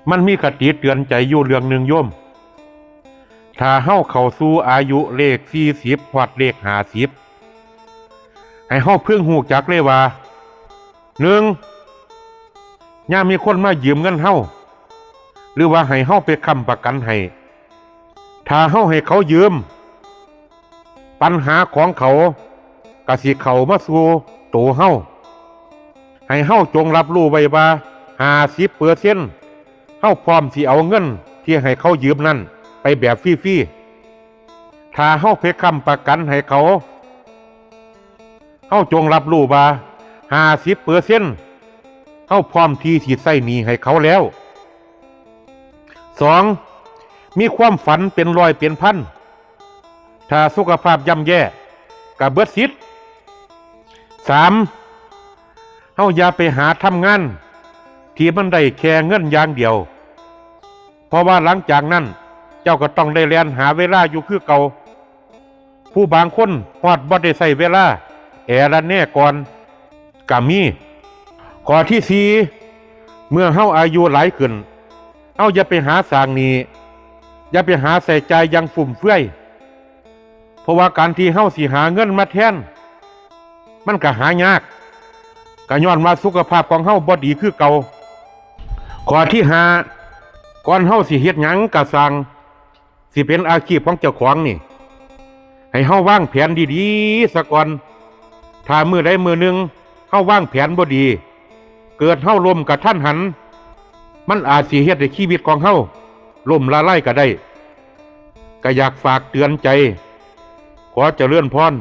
มันมีคติเตือนใจอยู่เรื่องหนึ่งโยมถ้าเฮาเข้าสู่อายุเลข40ฮอดเลข50ให้เฮาเพิ่งฮู้จักเลยว่า1ยามมีคนมายืมเงินเฮาหรือว่าให้เฮาไปค้ำประกันให้ถ้าเฮาให้เขายืมปัญหาของเขาก็สิเข้ามาสู่ตัวเฮาให้เฮาจงรับรู้ไว้ว่า50%เฮาพร้อมสิเอาเงินที่ให้เขายืมนั้นไปแบบฟรีๆถ้าเฮาไปค้ำประกันให้เขาเฮาจงรับรู้ว่า50%เฮาพร้อมที่สิใช้หนี้ให้เขาแล้ว2มีความฝันเป็นร้อยเป็นพันถ้าสุขภาพย่ำแย่ก็เบิดสิทธิ์3เฮาอย่าไปหาทำงานที่มันได้แค่เงินอย่างเดียวเพราะว่าหลังจากนั้นเจ้าก็ต้องได้เรียนหาเวลาอยู่คือเก่าผู้บางคนฮอดบ่ได้ใช้เวลาละแน่ก่อนก็มีข้อที่4เมื่อเฮาอายุหลายขึ้นเฮาอย่าไปหาสร้างหนี้อย่าไปหาใส่ใจอยังฟุ่มเฟือยเพราะว่าการที่เฮาสิหาเงินมาแทนมันก็หายากก็ย้อนว่าสุขภาพของเฮาบ่ดีคือเก่าข้อที่5ก่อนเฮาสิเฮ็ดหยังก็สร้างสิเป็นอาชีพของเจ้าของนี่ให้เฮาวางแผนดีๆซะก่อนถ้ามื้อใดมื้อหนึ่งเฮาวางแผนบ่ดีเกิดเฮาล้มกระทันหันมันอาจสิเฮ็ดให้ชีวิตของเฮาล่มละลายก็ได้ก็อยากฝากเตือนใจขอเจริญพร